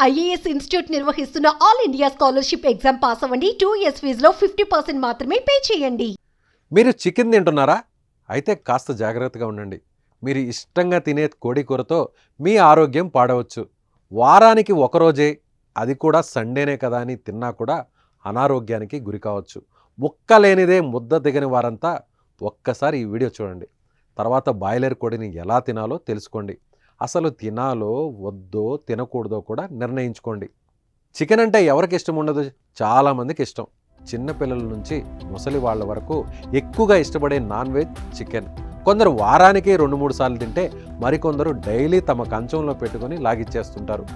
IAS institute నిర్వహిస్తున్న all India scholarship exam pass అవ్వండి. 2 years ఫీజులో 50% మాత్రమే పే చేయండి. మీరు చికెన్ తింటున్నారా? అయితే కాస్త జాగ్రత్తగా ఉండండి. మీరు ఇష్టంగా తినే కోడి కూరతో మీ ఆరోగ్యం పాడవచ్చు. వారానికి ఒకరోజే, అది కూడా సండేనే కదా అని తిన్నా కూడా అనారోగ్యానికి గురి కావచ్చు. ముక్క లేనిదే ముద్ద దిగని వారంతా ఒక్కసారి ఈ వీడియో చూడండి. తర్వాత బాయిలర్ కోడిని ఎలా తినాలో తెలుసుకోండి. అసలు తినాలో వద్దో తినకూడదో కూడా నిర్ణయించుకోండి. చికెన్ అంటే ఎవరికి ఇష్టం ఉండదు? చాలామందికి ఇష్టం. చిన్నపిల్లల నుంచి ముసలి వాళ్ళ వరకు ఎక్కువగా ఇష్టపడే నాన్ వెజ్ చికెన్. కొందరు వారానికి 2-3 సార్లు తింటే మరికొందరు డైలీ తమ కంచంలో పెట్టుకొని లాగిచ్చేస్తుంటారు.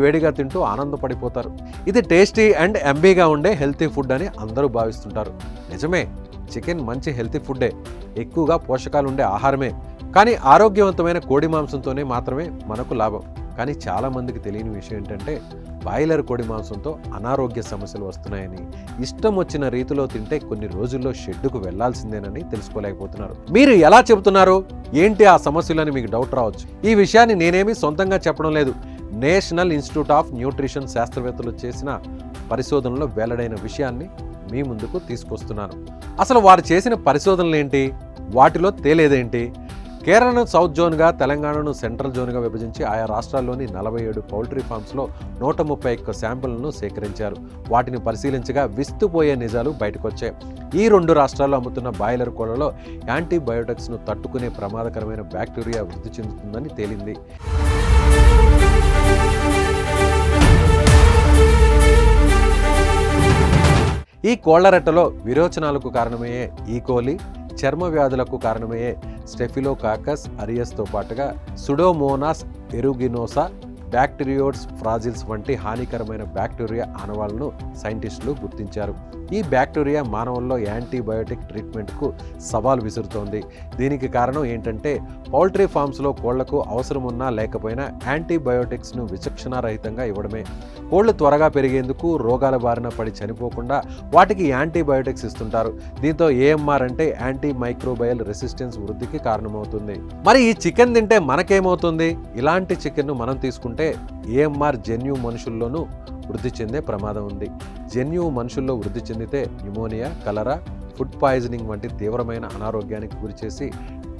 వేడిగా తింటూ ఆనందపడిపోతారు. ఇది టేస్టీ అండ్ ఎంబీగా ఉండే హెల్తీ ఫుడ్ అని అందరూ భావిస్తుంటారు. నిజమే, చికెన్ మంచి హెల్తీ ఫుడ్డే, ఎక్కువగా పోషకాలు ఉండే ఆహారమే. కానీ ఆరోగ్యవంతమైన కోడి మాంసంతోనే మాత్రమే మనకు లాభం. కానీ చాలామందికి తెలియని విషయం ఏంటంటే బాయిలర్ కోడి మాంసంతో అనారోగ్య సమస్యలు వస్తున్నాయని, ఇష్టం వచ్చిన రీతిలో తింటే కొన్ని రోజుల్లో షెడ్డుకు వెళ్లాల్సిందేనని తెలుసుకోలేకపోతున్నారు. మీరు ఎలా చెబుతున్నారు? ఏంటి ఆ సమస్యలని మీకు డౌట్ రావచ్చు. ఈ విషయాన్ని నేనేమీ సొంతంగా చెప్పడం లేదు. నేషనల్ ఇన్స్టిట్యూట్ ఆఫ్ న్యూట్రిషన్ శాస్త్రవేత్తలు చేసిన పరిశోధనలో వెల్లడైన విషయాన్ని మీ ముందుకు తీసుకొస్తున్నాను. అసలు వారు చేసిన పరిశోధనలు ఏంటి? వాటిలో తేలేదేంటి? కేరళను సౌత్ జోన్గా, తెలంగాణను సెంట్రల్ జోన్గా విభజించి ఆయా రాష్ట్రాల్లోని 47 పౌల్ట్రీ ఫామ్స్లో 131 శాంపుల్ను సేకరించారు. వాటిని పరిశీలించగా విస్తుపోయే నిజాలు బయటకొచ్చాయి. ఈ 2 రాష్ట్రాల్లో అమ్ముతున్న బాయిలర్ కోళ్లలో యాంటీబయోటిక్స్ను తట్టుకునే ప్రమాదకరమైన బ్యాక్టీరియా వృద్ధి చెందుతుందని తేలింది. ఈ కోళ్ల రెట్టలో విరోచనాలకు కారణమయ్యే ఈకోలి, చర్మ వ్యాధులకు కారణమయ్యే స్టెఫిలోకాకస్ అరియస్తో పాటుగా సుడోమోనాస్ ఎరుగినోసా, బ్యాక్టీరియోడ్స్ ఫ్రాజిల్స్ వంటి హానికరమైన బ్యాక్టీరియా ఆనవాళ్లను సైంటిస్టులు గుర్తించారు. ఈ బ్యాక్టీరియా మానవుల్లో యాంటీబయోటిక్ ట్రీట్మెంట్కు సవాల్ విసురుతోంది. దీనికి కారణం ఏంటంటే పౌల్ట్రీ ఫామ్స్లో కోళ్లకు అవసరం ఉన్నా లేకపోయినా యాంటీబయోటిక్స్ను విచక్షణారహితంగా ఇవ్వడమే. కోళ్లు త్వరగా పెరిగేందుకు, రోగాల బారిన పడి చనిపోకుండా వాటికి యాంటీబయోటిక్స్ ఇస్తుంటారు. దీంతో ఏఎంఆర్ అంటే యాంటీ మైక్రోబయల్ రెసిస్టెన్స్ వృద్ధికి కారణమవుతుంది. మరి ఈ చికెన్ తింటే మనకేమవుతుంది? ఇలాంటి చికెన్ను మనం తీసుకుంటే ఏఎంఆర్ జన్యు మనుషుల్లోనూ వృద్ధి చెందే ప్రమాదం ఉంది. జన్యువు మనుషుల్లో వృద్ధి చెందితే న్యూమోనియా, కలరా, ఫుడ్ పాయిజనింగ్ వంటి తీవ్రమైన అనారోగ్యానికి గురిచేసి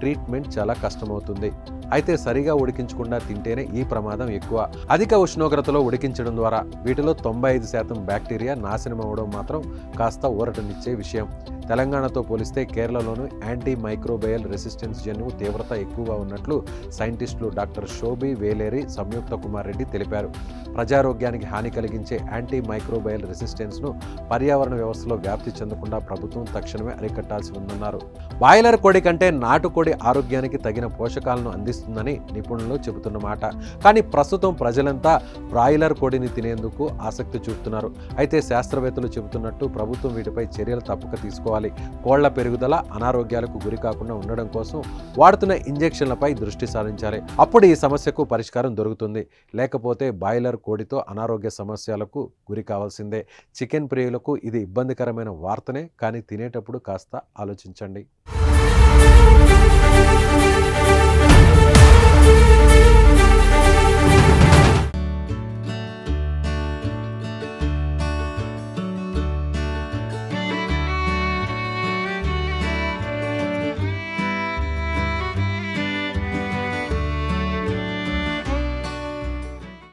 ట్రీట్మెంట్ చాలా కష్టమవుతుంది. అయితే సరిగా ఉడికించకుండా తింటేనే ఈ ప్రమాదం ఎక్కువ. అధిక ఉష్ణోగ్రతలో ఉడికించడం ద్వారా వీటిలో 95% బ్యాక్టీరియా నాశనం అవ్వడం మాత్రం కాస్త ఊరటనిచ్చే విషయం. తెలంగాణతో పోలిస్తే కేరళలోనూ యాంటీ మైక్రోబయల్ రెసిస్టెన్స్ జన్యువు తీవ్రత ఎక్కువగా ఉన్నట్లు సైంటిస్టులు డాక్టర్ శోభి వేలేరి, సంయుక్త కుమార్ రెడ్డి తెలిపారు. ప్రజారోగ్యానికి హాని కలిగించే యాంటీ మైక్రోబయల్ రెసిస్టెన్స్ను పర్యావరణ వ్యవస్థలో వ్యాప్తి చెందకుండా ప్రభుత్వం తక్షణమే అరికట్టాల్సి ఉందన్నారు. బాయిలర్ కోడి కంటే నాటుకోడి ఆరోగ్యానికి తగిన పోషకాలను అందిస్తుందని నిపుణులు చెబుతున్నమాట. కానీ ప్రస్తుతం ప్రజలంతా బ్రాయిలర్ కోడిని తినేందుకు ఆసక్తి చూపుతున్నారు. అయితే శాస్త్రవేత్తలు చెబుతున్నట్టు ప్రభుత్వం వీటిపై చర్యలు తప్పక తీసుకోవాలి. కోళ్ల పెరుగుదల, అనారోగ్యాలకు గురి కాకుండా ఉండడం కోసం వాడుతున్న ఇంజెక్షన్లపై దృష్టి సారించాలి. అప్పుడు ఈ సమస్యకు పరిష్కారం దొరుకుతుంది. లేకపోతే బాయిలర్ కోడితో అనారోగ్య సమస్యలకు గురి కావాల్సిందే. చికెన్ ప్రియులకు ఇది ఇబ్బందికరమైన వార్తనే, కానీ తినేటప్పుడు కాస్త ఆలోచించండి.